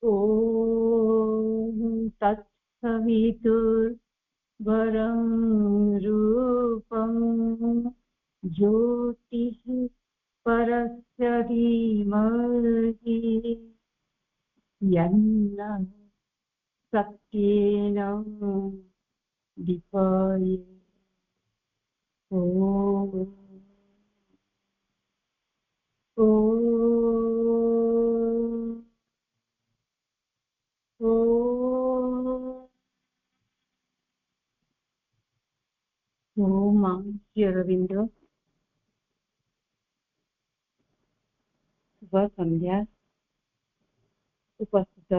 ॐ तत्सवितुर्वरं रूपं ज्योतिः परस्य धीमहि यन्न सत्येन दीपयेत्। ॐ मां श्री अरविन्द शुभ संध्या। उपस्थित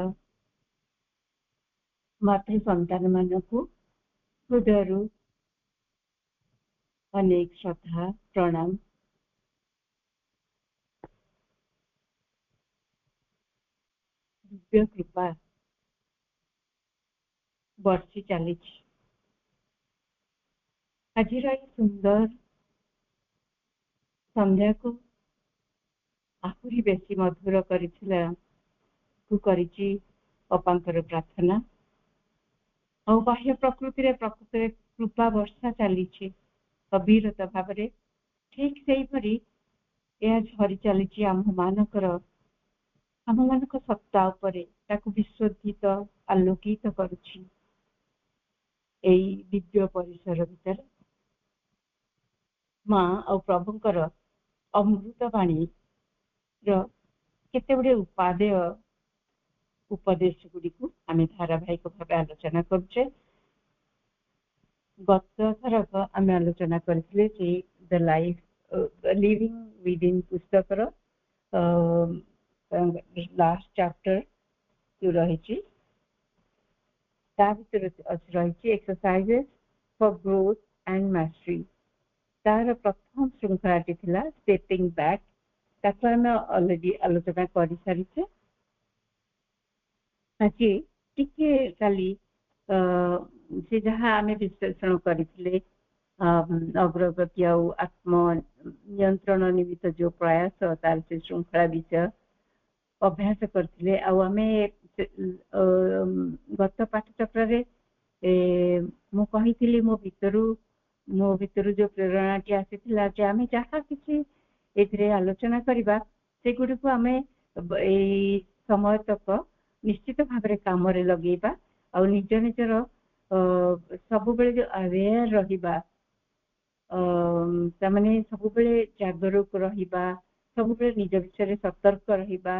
मातृ संतान मानकु हृदयरु अनेक श्रद्धा प्रणाम। दिव्य कृपा वर्षी चली आज सुंदर संध्या को आहुरी बेसी मधुर अपांकर प्रार्थना और बाह्य प्रकृति कृपा वर्षा चली अविरत भाव ठीक से झरी चली आम मानक सत्ता उपरे ताकू विश्वजित आलोकित करुछि। एई दिव्य परिसर भीतर माँ और प्रभुंकर अमृतवाणी केते गुडे उपादेय उपदेश गुड़ी को आम धारावाहिक भाव आलोचना करुचे। गत थरक आम आलोचना करथिले जे द लाइफ लिविंग विदिन पुस्तकर लास्ट चैप्टर जो रही exercises for growth and mastery तार प्रथम श्रृंखलाटी थिला स्टेपिंग बैक ताको आम ऑलरेडी आलोचना कर सारी। आज टिके काली से जहाँ आम विश्लेषण करते अग्रगति आत्म नियंत्रण निमित्त जो प्रयास तार से श्रृंखला विषय अभ्यास करते आम गत पाठचक्र मु कही मो भितर जो प्रेरणाटी आसी आम जहाँ किसी ए आलोचना करवा से गुड़ी को आम समय तक निश्चित भाव काम लगेबा और निज निजर सब बेले जो अवेयर रहिबा तामाने सब बेले जागरूक रहिबा सब बेले निज विषय सतर्क रहिबा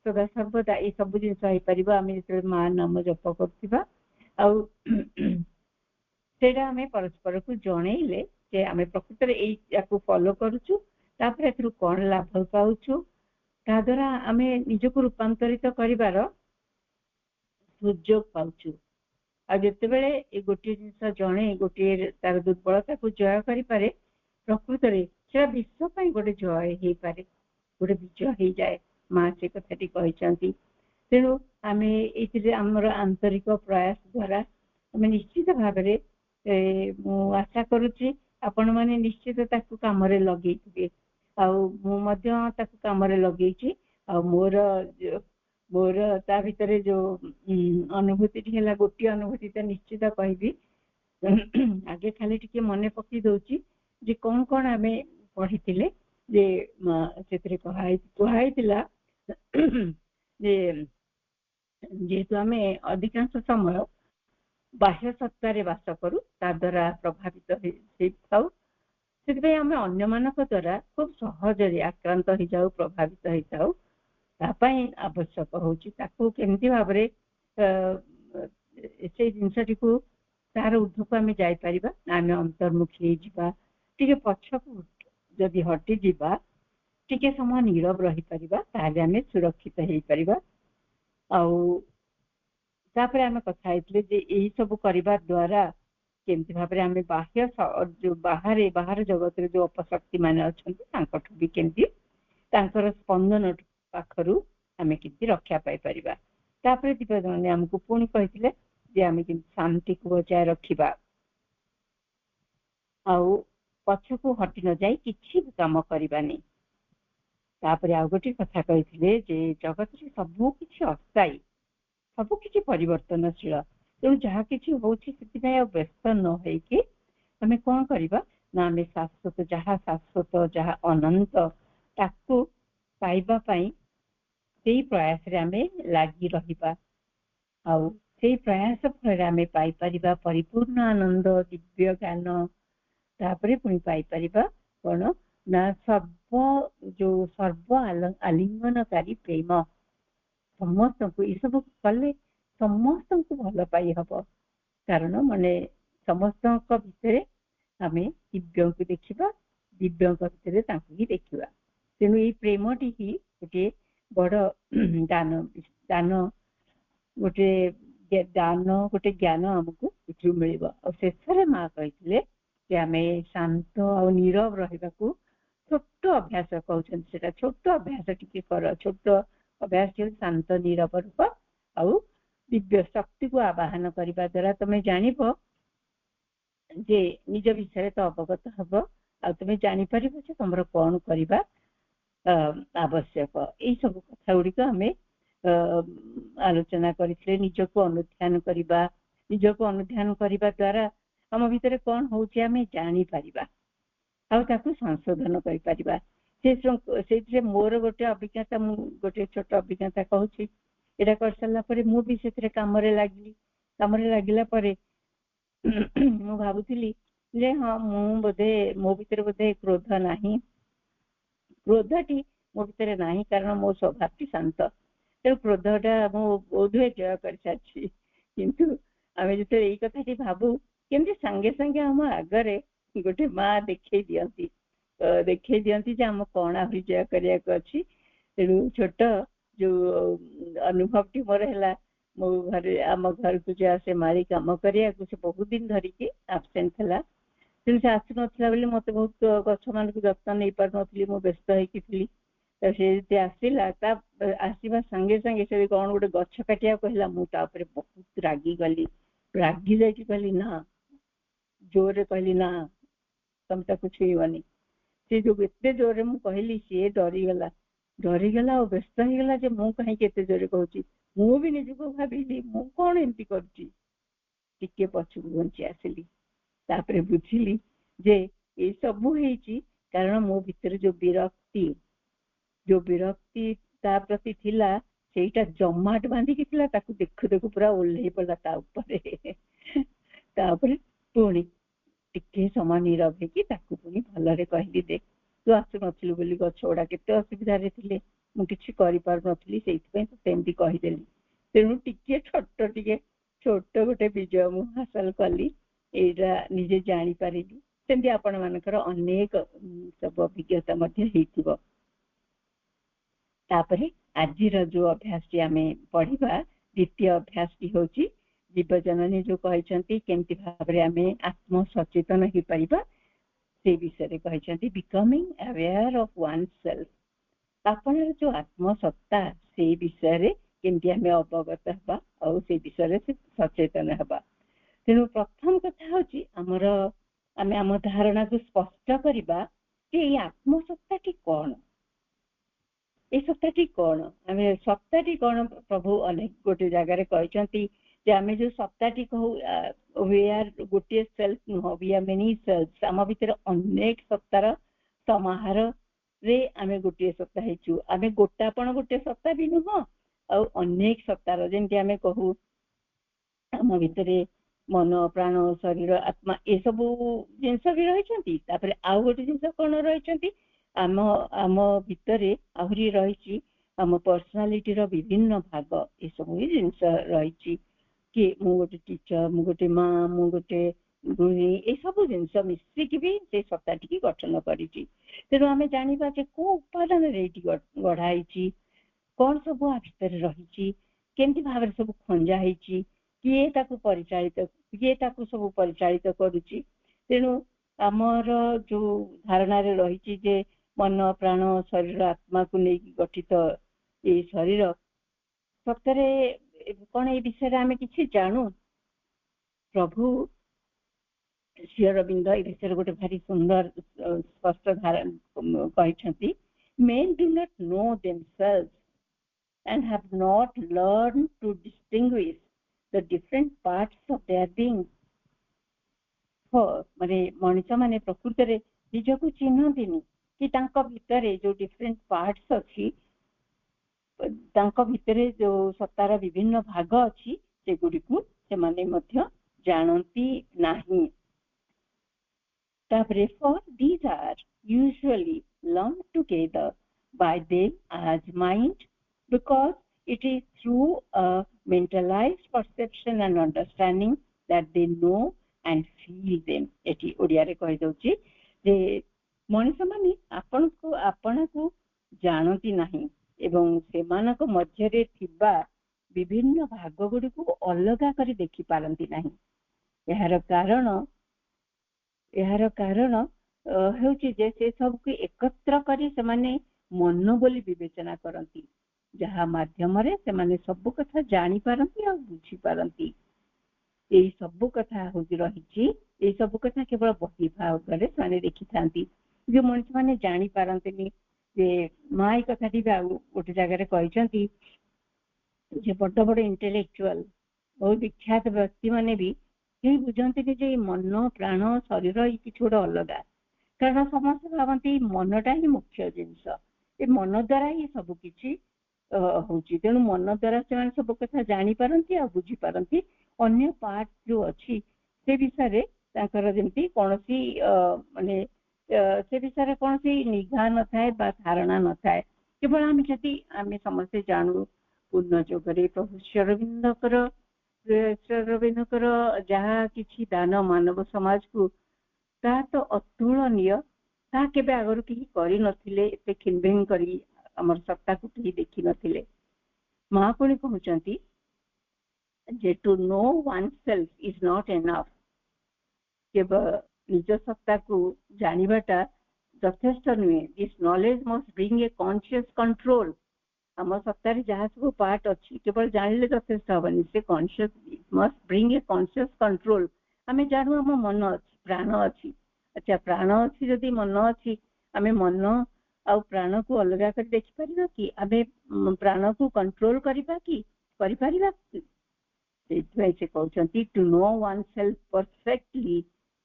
सदा सर्वदा ये सब जिन हो आम जो माँ नाम जप करथिबा सेटा आम परस्पर को जनइले जे आम प्रकृत में फॉलो करूछु तापर एथरु कोन लाभ पाउछु ता द्वारा आम निजको रूपांतरित करिवार सुयोग पाउछु। आ जिते बेले गोटे जिनस जड़े गोटे तार दुर्बलता को जय करें प्रकृत में से विश्व पर गोटे जय हो पारे गोटे विजय हो जाए माँ से कथाटी कहते। तेणु आम ये आमर आंतरिक प्रयास द्वारा आम निश्चित भाव मु आशा करुच्ची आपण मैंने निश्चित ताकू काम लगे काम लगे मोर मोर ता भितर जो अनुभूति है गोटे अनुभूति तो निश्चित कहि आगे खाली टिके मन पकई दौची जे कौन कौन आम पढ़ी जे कहुई जेहेतु आम अधिकांश समय बाह्य सत्तार बास करूँ ता द्वारा प्रभावित हो आम अन्य मानक द्वारा खूब सहजरे आक्रांत हो जाऊ प्रभावित हो जाऊ तापाई आवश्यक होची ताकू केमती भाव से जिनसटी को तार ऊर्ध्व को आम जापर आम अंतर्मुखी टे पछकू जदि हटि जा टे समय नीरव रही पार आम सुरक्षित हो पार। तापर आम कथा यही सब करने द्वारा केमती भाव आम बाह्य जो बाहर जगत जो अपशक्ति मान अच्छा भी केमती स्पंदन पाखरु आम कि रक्षा पाई परिबा। तापर दीपजन आमको पुणी कहते आम कि शांति को बचाए रखा पछ को हटि न जाए किसी भी काम करवानी। तापर आ गोटे कथा कहते जगत सबू किसी अस्थायी ସବୁ କିଛି ପରିବର୍ତ୍ତନଶୀଳ। ତେଣୁ ଯାହା କିଛି ହଉଛି ସେଥିପାଇଁ ଆଉ ବ୍ୟସ୍ତ ନ ହେଇକି ଆମେ କଣ କରିବା ନା ଆମେ ଶାଶ୍ୱତ ଯାହା ଅନନ୍ତ ତାକୁ ପାଇବା ପାଇଁ ସେଇ ପ୍ରୟାସରେ ଆମେ ଲାଗି ରହିବା। ଆଉ ସେଇ ପ୍ରୟାସ ଫଳରେ ଆମେ ପାଇପାରିବା ପରିପୂର୍ଣ୍ଣ ଆନନ୍ଦ, ଦିବ୍ୟ ଜ୍ଞାନ। ତାପରେ ପୁଣି ପାଇପାରିବା କଣ ନା ସର୍ବ ଆଲିଙ୍ଗନକାରୀ ପ୍ରେମ। ସମସ୍ତଙ୍କୁ ଏସବୁ କଲେ ସମସ୍ତଙ୍କୁ ଭଲ ପାଇ ହବ। କାରଣ ସମସ୍ତଙ୍କ ଭିତରେ ଆମେ ଦିବ୍ୟଙ୍କୁ ଦେଖିବା, ଦିବ୍ୟଙ୍କ ଭିତରେ ତାଙ୍କୁ ହିଁ ଦେଖିବା। ତେଣୁ ଏଇ ପ୍ରେମଟି ହିଁ ଗୋଟିଏ ବଡ ଦାନ, ଗୋଟେ ଜ୍ଞାନ ଆମକୁ ଏଥିରୁ ମିଳିବ। ଆଉ ଶେଷରେ ମା କହିଥିଲେ ଯେ ଆମେ ଶାନ୍ତ ଆଉ ନୀରବ ରହିବାକୁ ଛୋଟ ଅଭ୍ୟାସ କହୁଛନ୍ତି, ସେଟା ଛୋଟ ଅଭ୍ୟାସ ଟିକେ କର। ଛୋଟ ଅଭ୍ୟାସ ଶାନ୍ତ ନୀରବ ରୂପ ଆଉ ଦିବ୍ୟ ଶକ୍ତିକୁ ଆବାହନ କରିବା ଦ୍ୱାରା ତମେ ଜାଣିବ ଯେ ନିଜ ବିଷୟରେ ତ ଅବଗତ ହବ, ଆଉ ତମେ ଜାଣିପାରିବ ଯେ ତମର କଣ କରିବା ଆବଶ୍ୟକ। ଏଇ ସବୁ କଥା ଗୁଡିକ ଆମେ ଆଲୋଚନା କରିଥିଲେ। ନିଜକୁ ଅନୁଧ୍ୟାନ କରିବା ଦ୍ୱାରା ଆମ ଭିତରେ କଣ ହଉଛି ଆମେ ଜାଣିପାରିବା ଆଉ ତାକୁ ସଂଶୋଧନ କରିପାରିବା। ସେଇଥିରେ ମୋର ଗୋଟେ ଅଭିଜ୍ଞତା, ମୁଁ ଗୋଟେ ଛୋଟ ଅଭିଜ୍ଞତା କହୁଛି। ଏଇଟା କରିସାରିଲା ପରେ ମୁଁ ବି ସେଥିରେ କାମରେ ଲାଗିଲା ପରେ ମୁଁ ଭାବୁଥିଲି ଯେ ହଁ ମୋ ଭିତରେ ବୋଧେ କ୍ରୋଧ ନାହିଁ, କ୍ରୋଧଟି ମୋ ଭିତରେ ନାହିଁ, କାରଣ ମୋ ସ୍ୱଭାବଟି ଶାନ୍ତ। ତେଣୁ କ୍ରୋଧଟା ମୁଁ ବୋଧହୁଏ ଜୟ କରିସାରିଛି। କିନ୍ତୁ ଆମେ ଯେତେବେଳେ ଏଇ କଥାଟି ଭାବୁ, କେମିତି ସାଙ୍ଗେ ସାଙ୍ଗେ ଆମ ଆଗରେ ଗୋଟେ ମା ଦେଖେଇ ଦିଅନ୍ତି ଯେ ଆମ କଣ ଆହୁରି ଜୟ କରିବାକୁ ଅଛି। ତେଣୁ ଛୋଟ ଯୋଉ ଅନୁଭବଟି ମୋର ହେଲା, ମୋ ଘରେ ଆମ ଘରକୁ ଯୋଉ ଆସେ ମାଳି କାମ କରିବାକୁ, ସେ ବହୁତ ଦିନ ଧରିକି ଆବସେଣ୍ଟ ଥିଲା। ତେଣୁ ସେ ଆସୁନଥିଲା ବୋଲି ମତେ ବହୁତ ଗଛ ମାନଙ୍କୁ ଯତ୍ନ ନେଇ ପାରୁନଥିଲି, ମୁଁ ବ୍ୟସ୍ତ ହେଇକି ଥିଲି। ତ ସେ ଯଦି ଆସିଲା, ତା ଆସିବା ସାଙ୍ଗେ ସାଙ୍ଗେ ସେ କଣ ଗୋଟେ ଗଛ କାଟିବାକୁ କହିଲା, ମୁଁ ତା ଉପରେ ବହୁତ ରାଗି ଯାଇକି କହିଲି ନା, ଜୋରରେ କହିଲି ନା ତମେ ତାକୁ ଛୁଇଁବନି। ସେ ଯୋଉ ଏତେ ଜୋରରେ ମୁଁ କହିଲି, ସିଏ ଡରିଗଲା ଆଉ ବ୍ୟସ୍ତ ହେଇଗଲା ଯେ ମୁଁ କାହିଁକି ଏତେ ଜୋରରେ କହୁଛି। ମୁଁ ବି ନିଜକୁ ଭାବିଲି ମୁଁ କଣ ଏମିତି କରୁଛି। ଟିକେ ପଛକୁ ଘୁଞ୍ଚି ଆସିଲି, ତାପରେ ବୁଝିଲି ଯେ ଏଇ ସବୁ ହେଇଛି କାରଣ ମୋ ଭିତରେ ଯୋଉ ବିରକ୍ତି ତା ପ୍ରତି ଥିଲା, ସେଇଟା ଜମାଟ ବାନ୍ଧିକି ଥିଲା। ତାକୁ ଦେଖୁ ଦେଖୁ ପୁରା ଓହ୍ଲେଇ ପଡିଲା ତା ଉପରେ। ତାପରେ ପୁଣି ଟିକେ ସମୟ ନୀରବ ହେଇକି ତାକୁ ପୁଣି ଭଲରେ କହିଲି, ଦେଖ ତୁ ଆସୁନଥିଲୁ ବୋଲି ଗଛ ଗୁଡା କେତେ ଅସୁବିଧାରେ ଥିଲେ, ମୁଁ କିଛି କରିପାରୁନଥିଲି, ସେଇଥିପାଇଁ ତ ସେମିତି କହିଦେଲି। ତେଣୁ ଛୋଟ ଗୋଟେ ବିଜୟ ମୁଁ ହାସଲ କଲି, ଏଇଟା ନିଜେ ଜାଣିପାରିଲି। ସେମିତି ଆପଣ ମାନଙ୍କର ଅନେକ ସବୁ ଅଭିଜ୍ଞତା ମଧ୍ୟ ହେଇଥିବ। ତାପରେ ଆଜିର ଯୋଉ ଅଭ୍ୟାସଟି ଆମେ ପଢିବା, ଦ୍ୱିତୀୟ ଅଭ୍ୟାସଟି ହଉଛି ଜୀବଜନନୀ ଯୋଉ କହିଛନ୍ତି କେମିତି ଭାବରେ ଆମେ ଆତ୍ମ ସଚେତନ ହେଇପାରିବା, ସେଇ ବିଷୟରେ କହିଛନ୍ତି। ବିକମିଂ ଆୱେୟାର ଅଫ ୱାନ ସେଲ୍ଫ, ଆପଣର ଯୋଉ ଆତ୍ମସତ୍ତା ସେଇ ବିଷୟରେ କେମିତି ଆମେ ଅବଗତ ହେବା ଆଉ ସେଇ ବିଷୟରେ ସଚେତନ ହେବା। ତେଣୁ ପ୍ରଥମ କଥା ହଉଛି ଆମେ ଆମ ଧାରଣାକୁ ସ୍ପଷ୍ଟ କରିବା ଯେ ଏଇ ଆତ୍ମସତ୍ତାଟି କଣ, ଏଇ ସତ୍ତାଟି କଣ। ଆମେ ସତ୍ତାଟି କଣ ପ୍ରଭୁ ଅନେକ ଗୋଟେ ଜାଗାରେ କହିଛନ୍ତି ଯେ ଆମେ ଯୋଉ ସତ୍ତାଟି କହୁ, ଗୋଟିଏ ସେଲ୍ଫ ନୁହଁ, we are many selves। ଆମ ଭିତରେ ଅନେକ ସତ୍ତାର ସମାହାରରେ ଆମେ ଗୋଟିଏ ସତ୍ତା ହେଇଛୁ। ଆମେ ଗୋଟାପଣ ଗୋଟେ ସତ୍ତା ବି ନୁହଁ, ଆଉ ଅନେକ ସତ୍ତାର, ଯେମିତି ଆମେ କହୁ ଆମ ଭିତରେ ମନ, ପ୍ରାଣ, ଶରୀର, ଆତ୍ମା ଏସବୁ ଜିନିଷ ବି ରହିଛନ୍ତି। ତାପରେ ଆଉ ଗୋଟେ ଜିନିଷ କଣ ରହିଛନ୍ତି, ଆମ ଭିତରେ ଆହୁରି ରହିଛି ଆମ ପର୍ସନାଲିଟିର ବିଭିନ୍ନ ଭାଗ। ଏସବୁ ବି ଜିନିଷ ରହିଛି କି ମୁଁ ଗୋଟେ ଟିଚର, ମୁଁ ଗୋଟେ ମା, ମୁଁ ଗୋଟେ ଗୃହିଣୀ, ଏସବୁ ଜିନିଷ ମିଶିକି ବି ସେ ସତ୍ତାଟିକି ଗଠନ କରିଛି। ତେଣୁ ଆମେ ଜାଣିବା ଯେ କୋଉ ଉପାଦାନରେ ଏଇଠି ଗଢା ହେଇଛି, କଣ ସବୁ ଆ ଭିତରେ ରହିଛି, କେମିତି ଭାବରେ ସବୁ ଖଞ୍ଜା ହେଇଛି, କିଏ ତାକୁ ସବୁ ପରିଚାଳିତ କରୁଛି। ତେଣୁ ଆମର ଯୋଉ ଧାରଣାରେ ରହିଛି ଯେ ମନ, ପ୍ରାଣ, ଶରୀର, ଆତ୍ମାକୁ ନେଇକି ଗଠିତ ଏଇ ଶରୀର, ସତରେ କଣ ଏଇ ବିଷୟରେ ଆମେ କିଛି ଜାଣୁ? ପ୍ରଭୁ ଶ୍ରୀ ଅରବିନ୍ଦ ଏ ବିଷୟରେ ଗୋଟେ ଭାରି ସୁନ୍ଦର ସ୍ପଷ୍ଟ କହିଛନ୍ତି, men do not know themselves and have not learned to distinguish the different parts of their being. ମାନେ ମଣିଷ ମାନେ ପ୍ରକୃତରେ ନିଜକୁ ଚିହ୍ନନ୍ତିନି କି ତାଙ୍କ ଭିତରେ ଯୋଉ ଡିଫରେଣ୍ଟ ପାର୍ଟସ ଅଛି, ତାଙ୍କ ଭିତରେ ଯୋଉ ସତ୍ତାର ବିଭିନ୍ନ ଭାଗ ଅଛି ସେଗୁଡ଼ିକୁ ସେମାନେ ମଧ୍ୟ ଜାଣନ୍ତି ନାହିଁ। ତାପରେ for these are usually lumped together by them as mind because it is through a mentalized perception and understanding that they know and feel them. ଏଠି ଓଡ଼ିଆରେ କହିଦଉଛି ଯେ ମଣିଷ ମାନେ ଆପଣଙ୍କୁ ଜାଣନ୍ତି ନାହିଁ ଏବଂ ସେମାନଙ୍କ ମଧ୍ୟରେ ଥିବା ବିଭିନ୍ନ ଭାଗ ଗୁଡ଼ିକୁ ଅଲଗା କରି ଦେଖି ପାରନ୍ତି ନାହିଁ। ଏହାର କାରଣ ହେଉଛି ଯେ ସେ ସବୁକୁ ଏକତ୍ର କରି ସେମାନେ ମନ ବୋଲି ବିବେଚନା କରନ୍ତି, ଯାହା ମାଧ୍ୟମରେ ସେମାନେ ସବୁ କଥା ଜାଣିପାରନ୍ତି ଆଉ ବୁଝିପାରନ୍ତି। ଏଇ ସବୁ କଥା ହଉଛି ରହିଛି, ଏଇ ସବୁ କଥା କେବଳ ବହି ଭାଗରେ ସେମାନେ ଦେଖିଥାନ୍ତି। ଯୋଉ ମଣିଷ ମାନେ ଜାଣିପାରନ୍ତିନି ଯେ ମା ଏଇ କଥାଟି ବି ଆଉ ଗୋଟେ ଜାଗାରେ କହିଛନ୍ତି ଯେ ବଡ ବଡ ଇଣ୍ଟେଲେକ୍ଚୁଆଲ ବହୁତ ବିଖ୍ୟାତ ବ୍ୟକ୍ତି ମାନେ ବି କେହି ବୁଝନ୍ତିନି ଯେ ମନ ପ୍ରାଣ ଶରୀର ଏଇ କିଛି ଗୋଟେ ଅଲଗା, କାରଣ ସମସ୍ତେ ଭାବନ୍ତି ମନଟା ହିଁ ମୁଖ୍ୟ ଜିନିଷ, ଏ ମନ ଦ୍ଵାରା ହିଁ ସବୁ କିଛି ହଉଛି। ତେଣୁ ମନ ଦ୍ଵାରା ସେମାନେ ସବୁ କଥା ଜାଣିପାରନ୍ତି ଆଉ ବୁଝିପାରନ୍ତି। ଅନ୍ୟ ପାର୍ଟ ଯୋଉ ଅଛି ସେ ବିଷୟରେ ତାଙ୍କର ଯେମିତି କୌଣସି ମାନେ ସେ ବିଷୟରେ କୌଣସି ନିଘା ନଥାଏ ବା ଧାରଣା ନଥାଏ। କେବଳ ଆମେ ସମସ୍ତେ ଜାଣୁ ପୂର୍ଣ୍ଣ ଯୋଗରେ ପ୍ରଭୁ ଶ୍ରୀ ଅରବିନ୍ଦଙ୍କର ଯାହା କିଛି ଦାନ ମାନବ ସମାଜକୁ, ତାହା ତ ଅତୁଳନୀୟ। ତାହା କେବେ ଆଗରୁ କେହି କରିନଥିଲେ, ଏତେ ଖିନଭିନ କରି ଆମର ସତ୍ତାକୁ କେହି ଦେଖିନଥିଲେ। ମହାପୁଣି କହୁଛନ୍ତି ଯେ to know oneself is not enough। କେବଳ ନିଜ ସତ୍ତାକୁ ଜାଣିବାଟା ଯଥେଷ୍ଟ ନୁହେଁ। This knowledge must bring a conscious control. ଆମ ସତ୍ତାରେ ଯାହା ସବୁ ପାର୍ଟ ଅଛି କେବଳ ଜାଣିଲେ ଯଥେଷ୍ଟ ହବନି, ସେ କନସିୟସ ମଷ୍ଟ ବ୍ରିଙ୍ଗ ଏ କନସିୟସ କଣ୍ଟ୍ରୋଲ। ଆମେ ଜାଣୁ ଆମ ମନ ଅଛି, ପ୍ରାଣ ଅଛି। ଆଚ୍ଛା, ପ୍ରାଣ ଅଛି ଯଦି ମନ ଅଛି, ଆମେ ମନ ଆଉ ପ୍ରାଣକୁ ଅଲଗା କରି ଦେଖିପାରିବା କି? ଆମେ ପ୍ରାଣକୁ କଣ୍ଟ୍ରୋଲ କରିବା କି? କରିପାରିବା କି? ସେଇଥିପାଇଁ ସେ କହୁଛନ୍ତି to know oneself perfectly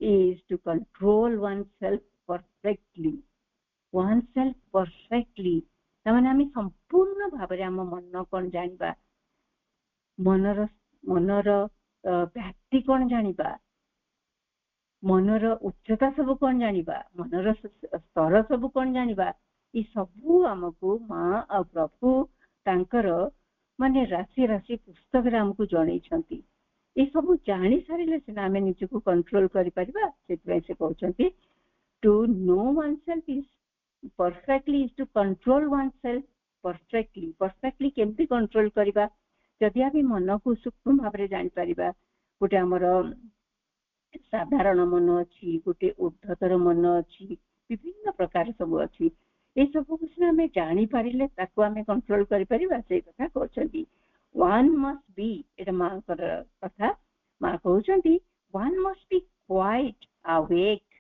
is to control oneself perfectly। oneself perfectly ତାମାନେ ଆମେ ସମ୍ପୂର୍ଣ୍ଣ ଭାବରେ ଆମ ମନ କଣ ଜାଣିବା, ମନର ବ୍ୟାପ୍ତି କଣ ଜାଣିବା, ମନର ଉଚ୍ଚତା ସବୁ କଣ ଜାଣିବା, ମନର ସ୍ତର ସବୁ କଣ ଜାଣିବା। ଏ ସବୁ ଆମକୁ ମା ଆଉ ପ୍ରଭୁ ତାଙ୍କର ମାନେ ରାଶି ରାଶି ପୁସ୍ତକରେ ଆମକୁ ଜଣେଇଛନ୍ତି। ଏ ସବୁ ଜାଣି ସାରିଲେ ସିନା ଆମେ ନିଜକୁ କଣ୍ଟ୍ରୋଲ କରିପାରିବା। ସେଥିପାଇଁ ସେ କହୁଛନ୍ତି to know oneself is perfectly is to control oneself perfectly। perfectly କେମିତି କଣ୍ଟ୍ରୋଲ କରିବା? ଯଦି ଆମେ ମନକୁ ସୂକ୍ଷ୍ମ ଭାବରେ ଜାଣିପାରିବା, ଗୋଟେ ଆମର ସାଧାରଣ ମନ ଅଛି, ଗୋଟେ ଉର୍ଦ୍ଧ୍ୱତର ମନ ଅଛି, ବିଭିନ୍ନ ପ୍ରକାର ସବୁ ଅଛି। ଏ ସବୁକୁ ସିନା ଆମେ ଜାଣିପାରିଲେ ତାକୁ ଆମେ କଣ୍ଟ୍ରୋଲ କରିପାରିବା। ସେଇ କଥା କହୁଛନ୍ତି one must be, ଏଟା ମାଙ୍କର କଥା। ମା କହୁଛନ୍ତି one must be quite awake,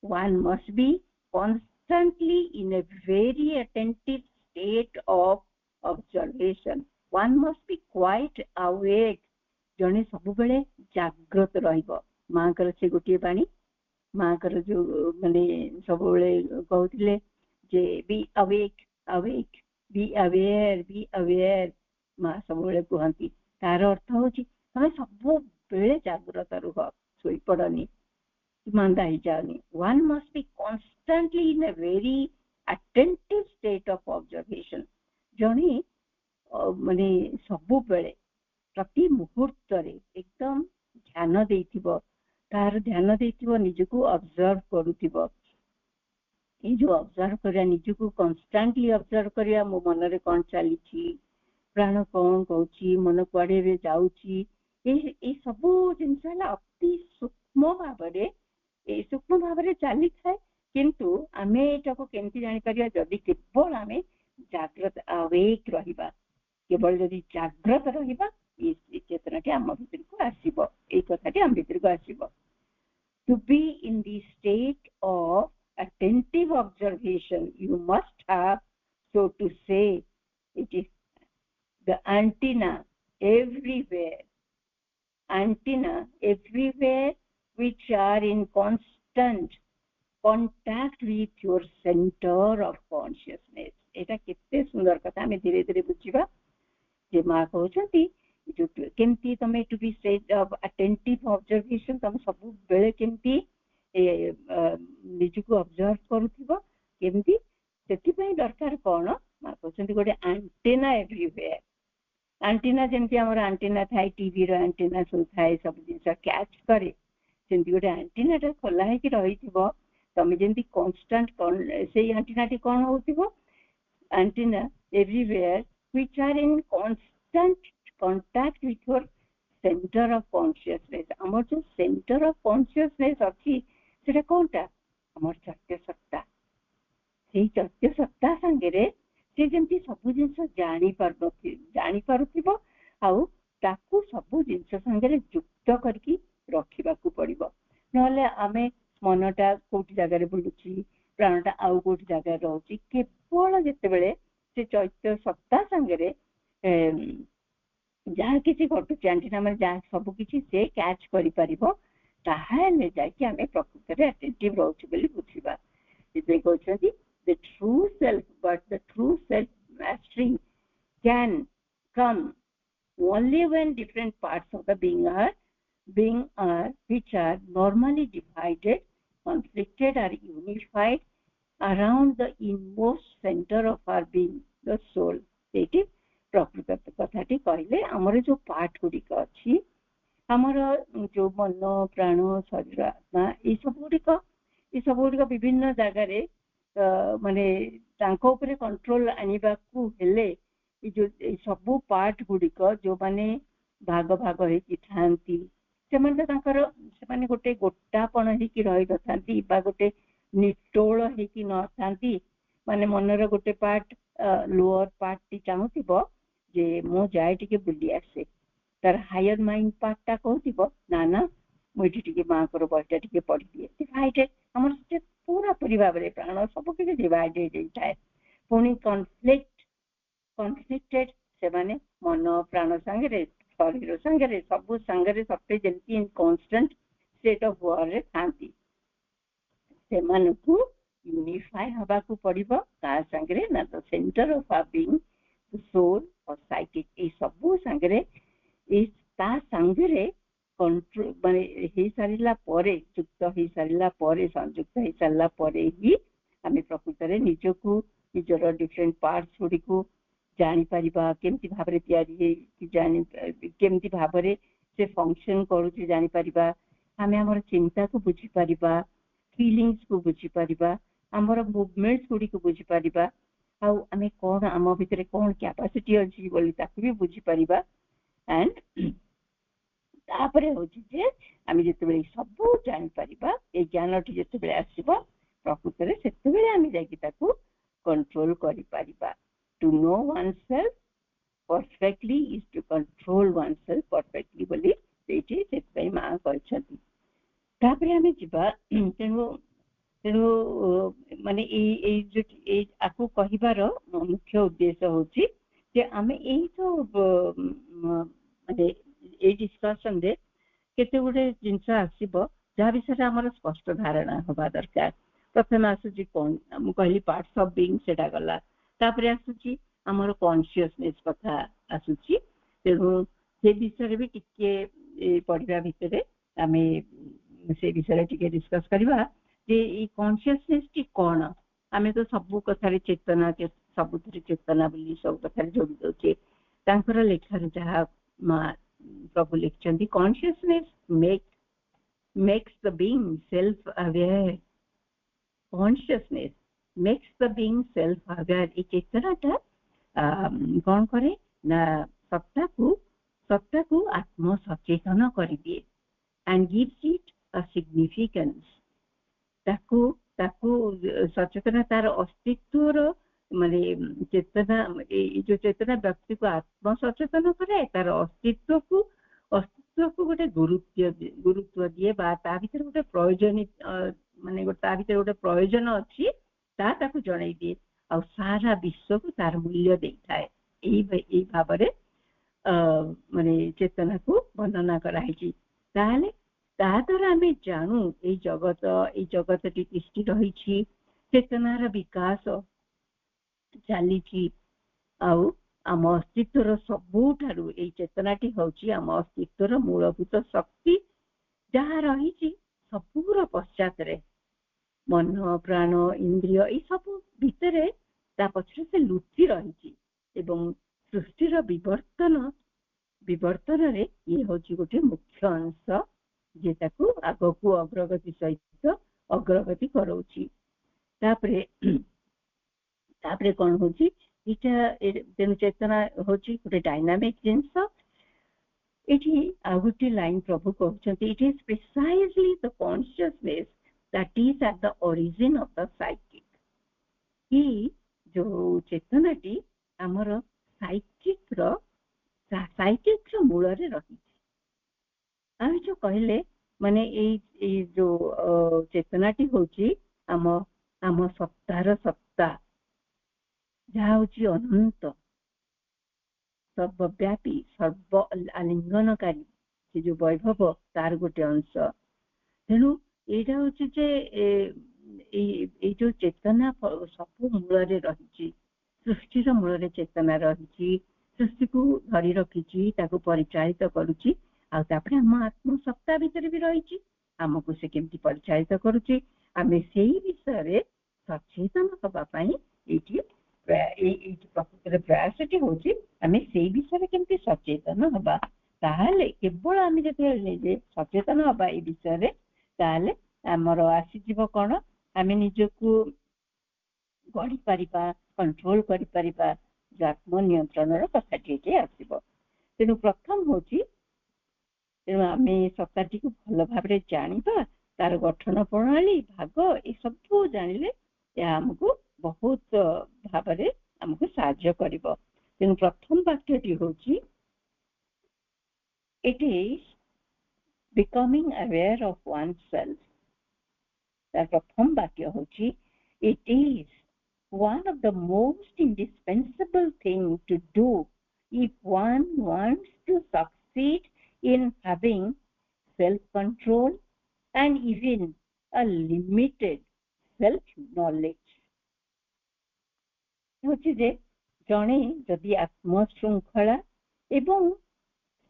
one must be constantly in a very attentive state of observation। one must be quite awake। ଜଣେ ସବୁବେଳେ ଜାଗ୍ରତ ରହିବ। ମାଙ୍କର ସେ ଗୋଟିଏ ବାଣୀ, ମାଙ୍କର ଯୋଉ ମାନେ ସବୁବେଳେ କହୁଥିଲେ ଯେ be awake awake be aware be aware। ମା ସବୁବେଳେ କୁହନ୍ତି, ତାର ଅର୍ଥ ହଉଛି ତମେ ସବୁବେଳେ ଜାଗ୍ରତ ରୁହ, ଶୋଇପଡନି, ମାନ୍ଦା ହେଇଯାଅନି। one must be constantly in a very attentive state of observation। ଜଣେ ମାନେ ସବୁବେଳେ ପ୍ରତି ମୁହୂର୍ତ୍ତରେ ଏକଦମ ଧ୍ୟାନ ଦେଇଥିବ, ତାର ଧ୍ୟାନ ଦେଇଥିବ, ନିଜକୁ ଅବଜର୍ଭ କରୁଥିବ। ଏଇ ଯୋଉ ଅବଜର୍ଭ କରିବା, ନିଜକୁ କନଷ୍ଟାଣ୍ଟଲି ଅବଜର୍ଭ କରିବା, ମୋ ମନରେ କଣ ଚାଲିଛି, ପ୍ରାଣ କଣ କହୁଛି, ମନ କୁଆଡେ ଏବେ ଯାଉଛି, ଏଇ ସବୁ ଜିନିଷ ହେଲା ଅତି ସୂକ୍ଷ୍ମ ଭାବରେ ଚାଲିଥାଏ। କିନ୍ତୁ ଆମେ ଏଟାକୁ କେମିତି ଜାଣିପାରିବା? ଯଦି କେବଳ ଆମେ ଜାଗ୍ରତ ଆୱେକ୍ ରହିବା, କେବଳ ଯଦି ଜାଗ୍ରତ ରହିବା, ଏଇ ଚେତନାଟି ଆମ ଭିତରକୁ ଆସିବ, ଏଇ କଥାଟି ଆମ ଭିତରକୁ ଆସିବ। To be in the state of attentive observation you must have, so to say, it is the antenna everywhere, which are in constant contact with your center of consciousness. एटा केते सुंदर कथा हमें धीरे धीरे बुझिबा जे मां कहउछंती जो केमती तमे to be state of attentive observation तमे सब बेले केमती निजको ऑब्जर्व करूथिबो केमती सेति पई दरकार कोन मां कहउछंती गोटे एंटेना एवरीवेयर एंटेना जेमती हमर एंटेना थाई टीवी रो एंटेना सब थाई सब जिंस कैच करे सेमती गोटे एंटेना टा खोला है कि रहिथिबो तमे जेमती कांस्टेंट से एंटेना टी कोन होथिबो antenna everywhere which are in constant contact with your center of consciousness. हमर जो center of consciousness अछि सेटा कोनटा हमर सत्य सत्ता सेही सत्य सत्ता संगे से जेमती सब जिंस जानि पारुथिबो आउ ताकू सब जिंस संगे युक्त करके रखिबा को पड़िबो नले आमे मनटा कोठी जगह बुलुची प्राणटा आउ कोठी जगह रहउची केवल जेते बेले से चैत्य सत्ता संगे जहाँ किसी घटुची एंटेना में जहाँ सब किसी से कैच करि परिबो ताहाले जाकी आमे प्रकृति रे अटेंटिव रहउची बोली बुझिबा जे कहउछथि the true self, but the true self mastery can come only when different parts of the being are which are normally divided, conflicted or unified around the inmost center of our being, the soul. Eighty प्रकृत कथाटी कहले हमर जो part गुडिक अछि हमर जो मन प्राण शरीर आत्मा ई सब गुडिक विभिन्न जगह रे माने तांको ऊपर कंट्रोल आनिबा को हेले ई जो सब पार्ट गुडिक जो माने भाग भाग हे कि थांती से माने तांकर से माने गोटे गोटापन हे कि रहि दथांती बा गोटे निटोल हे कि न थांती माने मनर गोटे पार्ट लोअर पार्ट टी चाहुथिबो जे मो जाय टिके बुली आसे तार हायर माइंड पार्ट ता कहथिबो ना ना मोइटी टिके मां कर बटा टिके पढि दिए डिवाइडेड हमर से पूरा परिवार रे प्राण सब के डिवाइडेड हेताय पुनी कॉन्फ्लिक्टेड से माने मन प्राण संगे शरीर संगे सब संगे सत्य जेंती इन कांस्टेंट स्टेट ऑफ वार रे थांती से मानकु यूनिफाई हबा को पड़िबो ता संगे ना तो centre of our being the soul और साइकिक ए सब संगे ए ता संगे कंट्रोल माने हे सारिला परे युक्त हे सारिला परे संयुक्त हे सारिला परे ही हमें प्रकृति रे निजको निजर डिफरेंट पार्ट्स गुडी को जानि परिबा केमति भाबरे तयारी हे कि जानि केमति भाबरे से फंक्शन करूची जानि परिबा हमें हमर चिंता को बुझी परिबा फीलिंग्स को बुझी परिबा हमर मूवमेंट्स गुडी को बुझी परिबा आ हमें कोन हम भितरे कोन कैपेसिटी अछि बोली ताकू भी बुझी परिबा एंड तापरे होची जे आमी जते बेले सब जानि परिबा ए ज्ञानटी जते बेले आसीबो प्रकृति रे सेते बेले आमी जाकी ताकू कंट्रोल करि परिबा to know oneself perfectly is to control oneself perfectly बोली सेठी सेते मा कहछथि तापरे आमी जिबा तेनु माने ए जो ए आकू कहिबार मुख्य उद्देश्य होची जे आमे एई तो माने ए डिस्कशन दे केते गुडे जिंस आसीबो जा विषय हमर स्पष्ट धारणा होबा दरकार प्रथम आसुची कोन हम कहली पार्ट्स ऑफ बीइंग सेटा गला तापरे आसुची हमर कॉन्शियसनेस कथा आसुची तेनु से विषय भी टिके पढिबा भितरे आमे से विषय टिके डिस्कस करबा जे ई कॉन्शियसनेस टी कोन आमे तो सब कथा रे चेतना के सबुतरी चेतना बोली सब कथा रे जोडी दोचे तांकर लेखर जहा प्रभु लिखचंदी consciousness makes the being self aware consciousness makes the being self aware ए चेतना ता कोन करे ना सत्ता को आत्म सचेतन करि दिए and gives it a significance ताकू सचेतना तार अस्तित्व रो माने चेतना ए जो चेतना व्यक्ति को आत्म सचेतन करे तार अस्तित्व को गोटे गुरुत्व दिए बा ता भीतर गोटे प्रयोजन माने ता भीतर गोटे प्रयोजन अछि ता ताकू जणाई दिए आ सारा विश्व को तार मूल्य देखाए এই ଭାବରେ ମାନେ ଚେତନାକୁ ବର୍ଣ୍ଣନା କରାହେଇଛି। ତାହେଲେ ତା ଦ୍ୱାରା ଆମେ ଜାଣୁ ଏଇ ଜଗତଟି ତିଷ୍ଠି ରହିଛି, ଚେତନାର ବିକାଶ ଚାଲିଛି, ଆଉ ଆମ ଅସ୍ତିତ୍ୱର ସବୁଠାରୁ ଏଇ ଚେତନାଟି ହଉଛି ଆମ ଅସ୍ତିତ୍ୱର ମୂଳଭୂତ ଶକ୍ତି, ଯାହା ରହିଛି ସବୁର ପଶ୍ଚାତରେ। ମନ, ପ୍ରାଣ, ଇନ୍ଦ୍ରିୟ ଏଇ ସବୁ ଭିତରେ ତା ପଛରେ ସେ ଲୁଚି ରହିଛି ଏବଂ ସୃଷ୍ଟିର ବିବର୍ତ୍ତନରେ ଇଏ ହଉଛି ଗୋଟେ ମୁଖ୍ୟ ଅଂଶ, ଯେ ତାକୁ ଆଗକୁ ଅଗ୍ରଗତି ସହିତ ଅଗ୍ରଗତି କରାଉଛି। ତାପରେ କଣ ହଉଛି, ଏଇଟା ତେଣୁ ଚେତନା ହଉଛି ଗୋଟେ ଡାଇନାମିକ ଜିନିଷ। ଏଠି ଆଉ ଗୋଟେ ଲାଇନ ପ୍ରଭୁ କହୁଛନ୍ତି, it is precisely the consciousness that is at the origin of the psychic। कि जो चेतनाटी आमर साइकिक रो मूल रे रही आम जो कहले माने जो चेतनाटी होची आम सत्तार सत्ता, जहाँ होची अनंत, सर्वव्यापी, सर्व आलिंगनकारी, से जो वैभव तार गोटे अंश। तेणु एटा होची जे जो चेतना सब मूल रे रही, सृष्टिर मूल रे चेतना रही, सृष्टि को धरी रखी, परिचालित करुची, आउे आम आत्मसत्ता भितर भी रही, आमको से केमती परिचालित करुची, आमे सेही विषय सचेतन हवाई प्रकृतिर प्रयासटी होची, आमे सेही विषय केमती सचेतन हवा। ताहले केवल आमे जते सचेतन हवा ए विषय ताहले आमर आसीजीव कौन, आमे निजको गढ़ी पारिबा, कंट्रोल करि पारिबा, आत्मनियंत्रण कथाटी आसब। तेणु प्रथम होची, तेणु आमे सत्ताटी को भल भाव जानिबा, तार गठन प्रणाली भाग ए सब जानिले आमको बहुत भाव आमको साहाय्य करिबो। तेणु प्रथम वाक्यटी होची, it is becoming aware of oneself। प्रथम वाक्य होची, it is one of the most indispensable thing to do if one wants to succeed in having self control and even a limited self knowledge। होची जे जणे जदि आत्मशृंखला एवं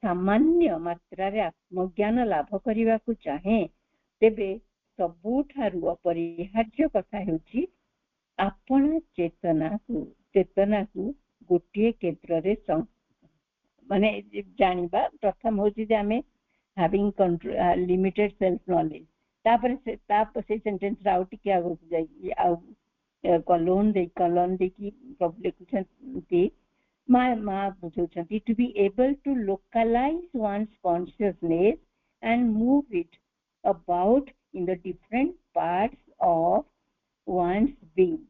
सामान्य मात्रा रे आत्मज्ञान लाभ करने को चाहे, तेबे सबुठारु अपरिहार्य कथा हेउची आपण चेतना को गोटे केंद्र रे माने जानिबा। प्रथम होची जे आमे having control limited self knowledge, तापर से सेंटेंस राउ टिके आगो जाई आ कलोन दे की प्रभु लिखुछंती, Ma बुझौछंती, to be able to localize one's consciousness and move it about in the different parts of one's being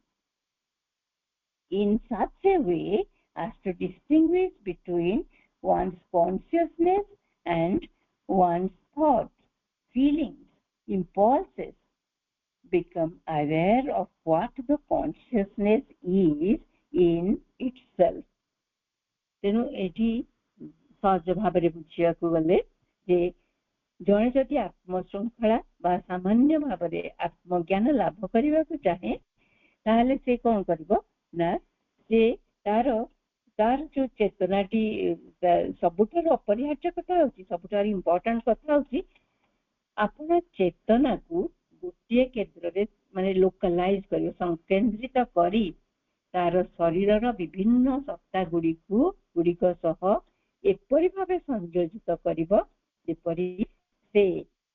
in such a way as to distinguish between one's consciousness and one's thoughts, feelings, impulses, become aware of what the consciousness is in itself। तेणु एठी सहज भाव बुझा गले जे जड़े जदि आत्मशृंखला बा सामान्य भाव आत्मज्ञान लाभ करने को चाहे, ताहले से कौन करिवो ना, से तार जो चेतनाटी सबुठार अपरिहार्य कथा होची, सबुठार इम्पोर्टेंट कथा होची, आपण चेतना को गोटे केंद्र रे माने लोकलाइज करिवो, संकेंद्रित करी तार शरीर विभिन्न सत्ता गुड़िक सह एपरि भावे संयोजित करिवो जेपरि से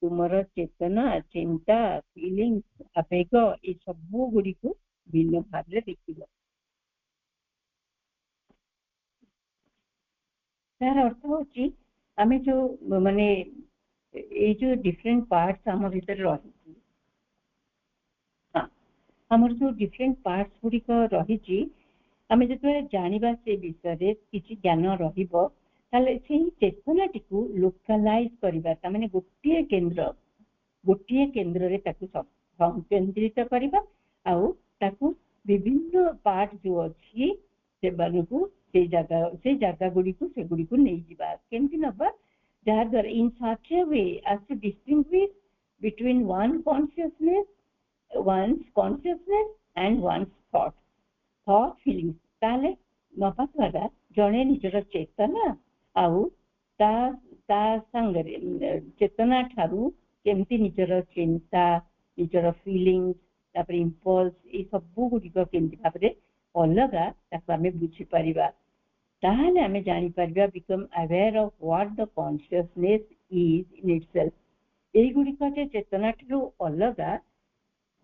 तुमर चेतना, चिंता, फीलिंग्स, आवेग ये सब गुड़िक भिन्न भाव रे देखिबो। तार अर्थ होची आमे जो माने ये जो डिफरेंट पार्ट्स आम भीतर रही, आमर जो डिफरेंट पार्ट्स गुड़िक रही, आमे जतबे जानिबा से विषय किछि ज्ञान रहिबो, ताले से चेतनाटी को लोकलाइज करिबा, ता माने गोटे केंद्र रे ताकू संकेंद्रित करिबा, आउ ताकू विभिन्न पार्ट जो अछि से बानकू से जगह गुड़ी को से गुड़ी को नहीं जीवा केमती नबा जहाँ द्वारा इन such a way as to distinguish between one's consciousness and one's thought feelings ताले नबा द्वारा जने निजर चेतना आउ ता ता संगरे चेतना ठारू केमती निजर चिंता निजर फीलिंग्स तापर इम्पल्स ए सब गुड़ी को केमती भाबरे अलगा ताको आमे बुझी परिबा ताहले आमे जानि परिबा become aware of what the consciousness is in itself एई गुडी को चेतना ठू अलगा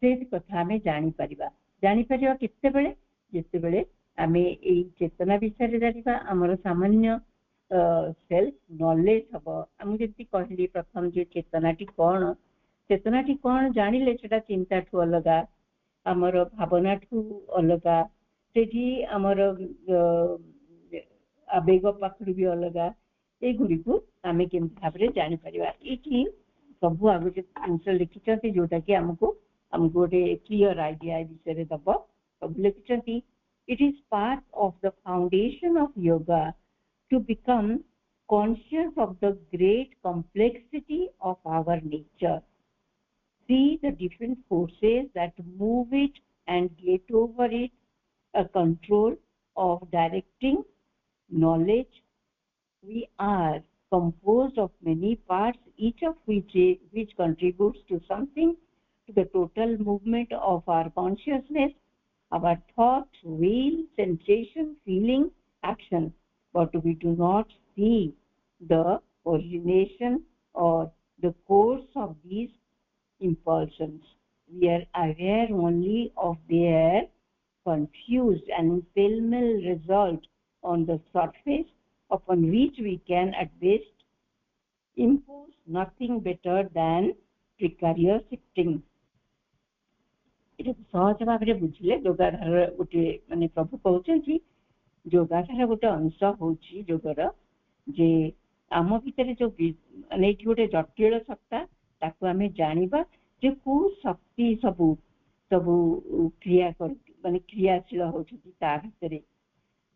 से कथा आमे जानि परिबा केते बेले जेते बेले आमे एई चेतना विषय जानिबा हमर सामान्य सेल्फ नॉलेज हबो हम जेति कहली प्रथम जे चेतनाटी कोन जानिले सेटा चिंता ठू अलगा हमर भावना ठू अलगा सेठी हमर आवेग पाखरु भी अलगा ए गुडी को आमे केम भाबरे जानि परिबा एठी सब आगु जे आंसर लिखिचंती जोटा कि हमको गोटे क्लियर आइडिया विषय रे दबो सब लिखिचंती it is part of the foundation of yoga to become conscious of the great complexity of our nature see the different forces that move it and get over it a control of directing knowledge. We are composed of many parts, each of which contributes to something, to the total movement of our consciousness, our thought, will, sensation, feeling, action. But we do not see the origination or the course of these impulsions. We are aware only of their confused and pale-mell result on the surface, upon which we can at best impose nothing better than precarious shifting. सहज भाव में बुझिले योगाधार गोटे माने प्रभु कहउछन्ती योगाधार गोटे अंश होची योगर जे आम भितर जो माने गोटे जटिल सत्ता ताको आमे जानिबा जे को शक्ति सबु सबु क्रिया कर माने क्रियाशील होछती ता भितर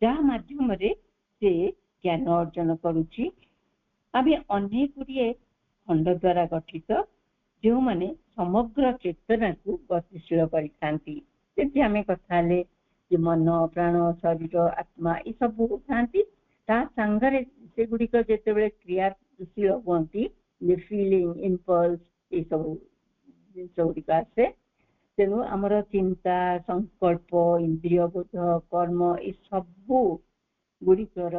जहाँ माध्यम रे से ज्ञान अर्जन करुची आमे अनेक गुड़िए खंड द्वारा गठित जो माने समग्र चेतना को गतिशील करिथांती जेति आमे कथाले जे मन प्राण शरीर आत्मा ई सब थांती ता संगरे से गुडी को जेते बेले क्रियाशील होंती the feeling impulse ए सब जिनस आसे तेणु आमर चिंता संकल्प इंद्रिय बोध कर्म ए सब गुड़िकर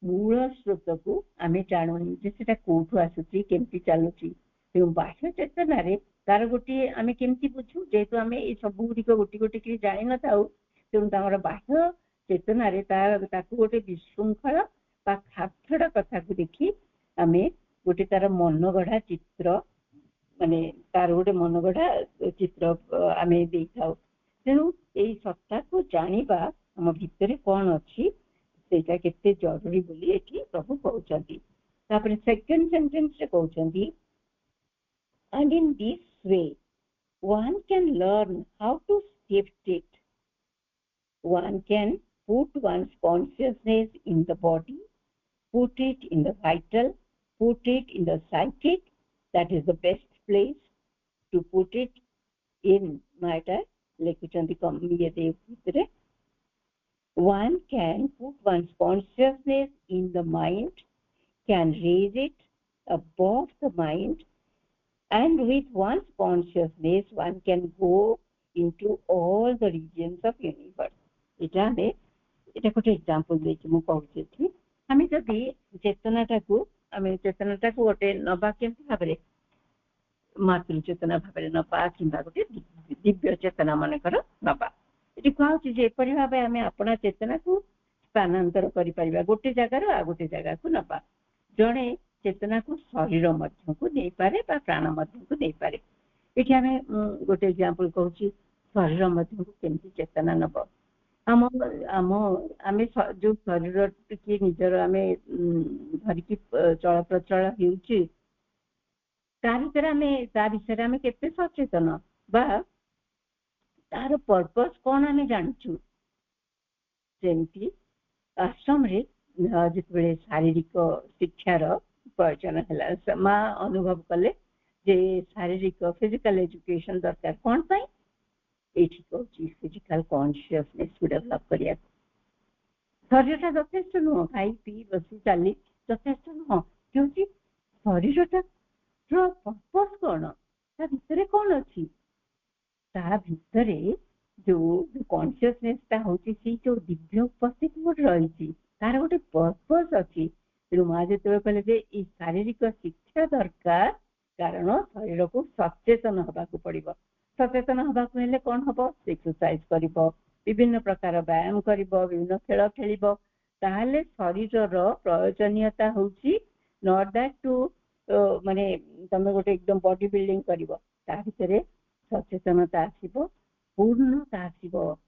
मूल स्रोत को आमे जानूनी जे सेटा कोठु आसुची केमती चालुची तेणु बाह्य चेतना रे तार गोटे आमे केमती बुझू जेहेतु आमे ए सब गुड़िक गोटी गोटी कि जानि न थाउ तेणु तामर बाह्य चेतना रे ताकु गोटे विशृंखला बा खापछड़ा कथा को देखी आमे गोटे तार मनगढ़ा चित्र माने तार गोटे मनगढ़ा चित्र आमे देखाउ तेणु एई सत्ता को जानिबा हम भितरे कोन अछि सेटा केते जरूरी बोली एठी प्रभु कहउछन्ती तापर सेकंड सेंटेंस रे कहउछन्ती and in this way one can learn how to shift it. One can put one's consciousness in the body, put it in the vital, put it in the psychic. That is the best place to put it in matter. One can put one's consciousness in the mind, can raise it above the mind, and with one's consciousness one can go into all the regions of universe. Eta gote example dechi mu कहउछि आमे जदि चेतनाटाकू गोटे नबा केमती भाबरे मातृ चेतना भाबरे नबा किंबा गोटे दिव्य चेतना मानकर नबा एटी कहउछि जे परि भाबे आमे अपना चेतना को स्थानांतर करि परिबा गोटे जगह रो आ गोटे जगह को नबा जणे चेतना को शरीर मध्य को नहीं पारे बा प्राण मध्य को नहीं पारे एठी आमे गोटे एग्जांपल कहउछि शरीर मध्य को केमती चेतना नबा आम आम आमे जो शरीर के निजर आमे धरिकी चल प्रचल हेउछि तार भीतर आमे ता विषय आमे केते सचेतन बा तार पर्पस कोन आमे जानछु जेंति आश्रम रे जिते शारीरिक शिक्षार प्रयोजन है माँ अनुभव कले जे शारीरिक फिजिकल एजुकेशन दरकार कौन पाई एठी कहूँ फिजिकल कॉन्शियसनेस को डेवलप करिया शरीर यथेष्ट नुह खाई पी बसी चली यथेष्ट नुह क्योंकि शरीर पर्पस कौन ता भितर कौन अच्छी ता भितर जो कॉन्शियसनेस ता होची सी जो दिव्य उपस्थिति गोटे रही तार गोटे पर्पस अच्छी तेणु माँ जो कहले जे शारीरिक शिक्षा दरकार कारण शरीर को सचेतन हवा पड़ो सचेतन हवा कौन हम एक्सरसाइज कर विभिन्न प्रकार व्यायाम कर विभिन्न खेल खेल ताहले शरीर प्रयोजनीयता होची नॉट दैट टू माने तमे गोटे एकदम बॉडी बिल्डिंग करिवो ता भितरे सचेतनता आसीबो पूर्णता आसीबो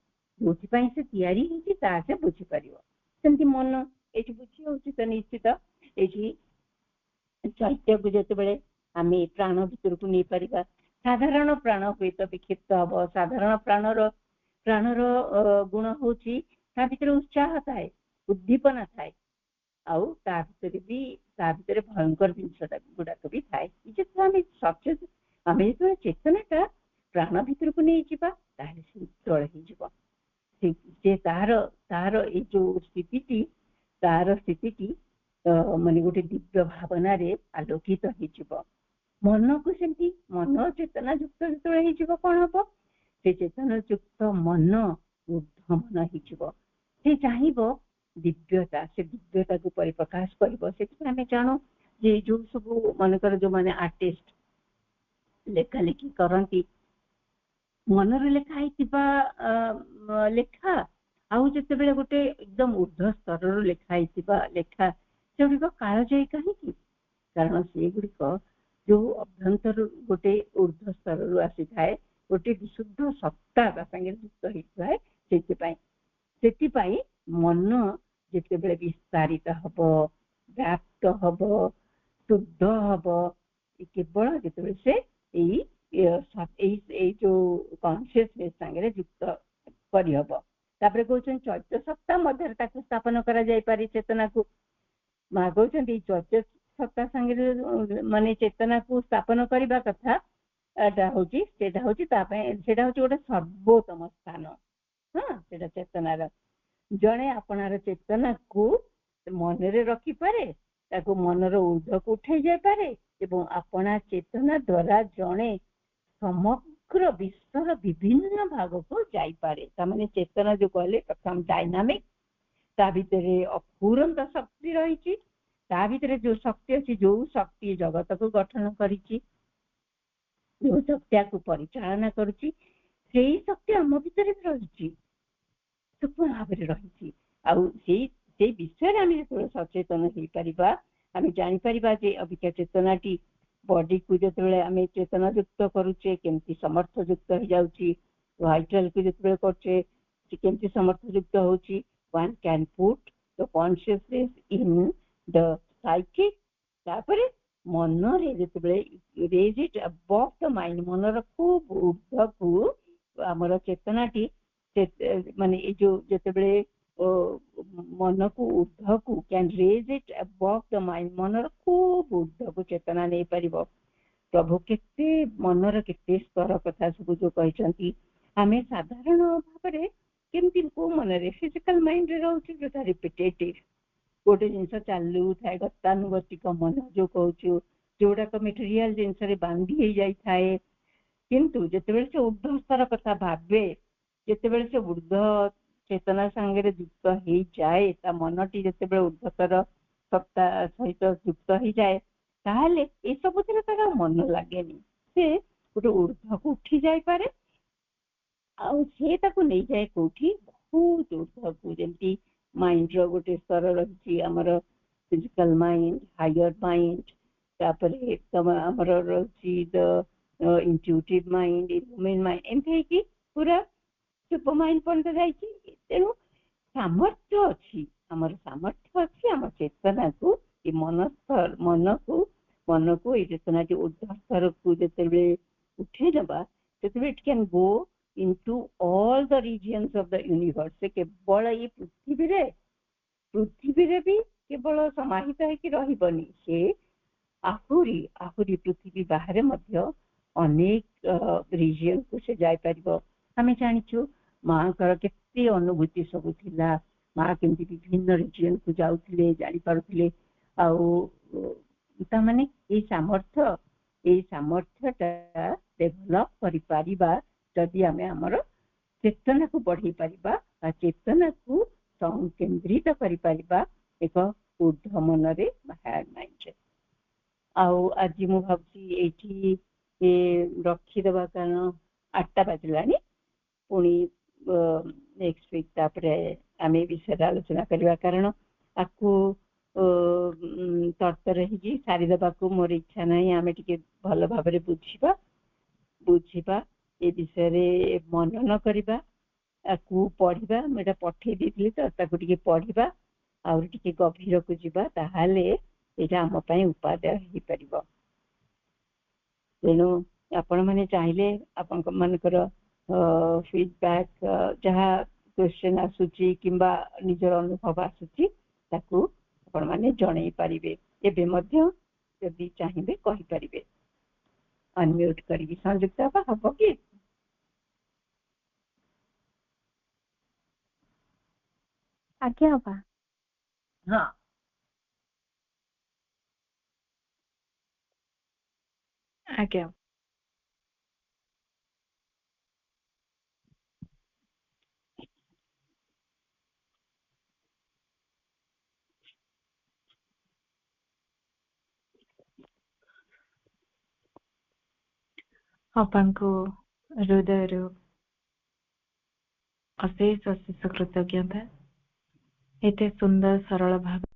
जोथि से तैयारी होची ता से बुझी परिवो सेमती मन एठी बुझी होची त निश्चित एठी चैत्य को जते बेले आमे प्राण भितर को नै परिबा साधारण प्राण हुए तो विक्षिप्त हम साधारण प्राणर गुण होची ता भितर उत्साह थाए उद्दीपना थाए आउ ता भितर भयंकर जिनस गुड़ाक भी थाए आम सचेत आम जो चेतनाटा प्राण भितर को नहीं जावा तल हो तार ये जो स्थिति तार स्थिति माने गोटे दिव्य भावना रे आलोकित हो मन को सेमती मन चेतना युक्त जो कौन हम से चेतना युक्त मन ऊर्ध्व मन हो चाहब दिव्यता से दिव्यता को परिप्रकाश कर जानो जे जो सब मनकर जो माने आर्टिस्ट लेखा लेखी करती मनर लेखा लेखा आउ जिते बेले गोटे एकदम ऊर्ध्व स्तर लेखा लेखा से गुड़िक कालजयी कहीं कारण से गुड़िक जो अभ्यंतर गोटे ऊर्ध्व स्तर आसी थाए गोटे विशुद्ध सत्ता संगे युक्त होता है मन जिते बेले विस्तारित हब व्याप्त हब शुद्ध हब केवल जिते से जो कॉन्शियसनेस संगे युक्त करहब तापर कहते चैत्य सप्ताह मध्य स्थापन करा जाय पारे चेतना को माँ कहते चैत्य सप्ताह संगे माने चेतना को स्थापन करने कथा हूँ गोटे सर्वोत्तम स्थान हाँ से चेतनार जड़े आपणार चेतना को मन रे रखी पारे ताको मनर ऊर्ध्व को उठाई जाय पारे एवं आपना चेतना द्वारा जड़े समग्र विश्वर विभिन्न भाग को जाई पारे तामाने चेतना जो कहले प्रथम डायनामिक ता भितरे अपूरंत शक्ति रही ता भितरे जो शक्ति अच्छी जो शक्ति जगत को गठन करिछि जो शक्ति को परिचालना करुछि सेही शक्ति आम भितर भी रही सूक्ष्म भाव रही विषय आम जो सचेतन हो पार आम जापर जे अभिका चेतनाटी बॉडी को जो आम चेतना युक्त करुचे केमती समर्थ युक्त हो जाउची वाइटल को जो करचे केमती समर्थ युक्त होची one can put the consciousness in the psychic तापर मन रे जो raise it above the mind मनर खूब ऊर्ध्व को आमर चेतनाटी माने जो जिते मन को ऊर्ध्व को can raise it above the mind मनर खूब ऊर्ध्व को चेतना नहीं पार प्रभु केते मनर केते स्तर कथा सब जो कहते आम साधारण भाव में केमती को मन रे फिजिकल माइंड रे रोचे जो रिपिटेटिव गोटे जिनस चालू थाए गतानुगतिक मन जो कहूँ जोड़ाक मेटेरियल जिनस बांधी हो जाए किंतु जिते से ऊर्ध्व स्तर कथा भावे जिते से ऊर्ध्व चेतना सांगे युक्त हो जाए मनटी जिते ऊर्ध्वर सत्ता सहित युक्त हो जाए ताहले ये सब तार मन लगे से गोटे ऊर्ध्व को उठी जाए पारे से नहीं जाए कौटी बहुत ऊर्ध्व को जमी माइंड रो गोटे स्तर रही आमर फिजिकल माइंड हायर माइंड तापर आमर रही the intuitive mind illumined mind एमती पूरा सुपर माइंड पर्यंत जाइए तेणु सामर्थ्य अच्छी आमर सामर्थ्य अच्छी आम चेतना को मन को ये चेतना ऊर्ध्व स्तर को जिते उठे नवा से it can go into all the regions of the universe से केवल ये पृथ्वी रे पृथ्वी भी केवल समाहित है रही से आहुरी आहुरी पृथ्वी बाहर अनेक रिजन को से जाई परिबो। हमें जानिछु माँ कर केते अनुभूति सब थिला, माँ केमती विभिन्न रिजन को जाउथिले जानि पारुथिले आउ ता माने ए सामर्थ्यटा डेभलप करि परिबा जदि आमे हमर चेतना को बढ़ी परिबा आ चेतना को संकेंद्रित करि परिबा एक ऊर्ध्व मन रे हायर माइंड। आउ आज मु भाबुची एठी रखी देबा कारण 8टा बाजलानी पुणी नेक्स्ट वीक तापरे आमे विषय आलोचना करबा कारण आकु तर्तर ही सारी देबा को मोर इच्छा नहीं। आमे टिके भल भाबरे बुझिबा ए विषय रे मनन करबा आकु पढ़िबा। मेटा पठेई दिथिली तो ताकु टिके पढ़िबा आउ टिके गभीर को जिबा ताहाले एटा हम पई उपादेय ही परिबो। तेणु आपण माने चाहिले आपण मानकर फीडबैक जहाँ क्वेश्चन आसुची किंबा निजर अनुभव आसुची ताकू आपण माने जणई परिबे। एबे मध्य यदि चाहिबे कहि परिबे। अनम्यूट करी संयुक्त हबो कि? आज्ञा बा। हाँ आज्ञा। ଆପଣଙ୍କୁ ହୃଦୟରୁ ଅଶେଷ ଅଶେଷ କୃତଜ୍ଞତା। ଏତେ ସୁନ୍ଦର ସରଳ ଭାବେ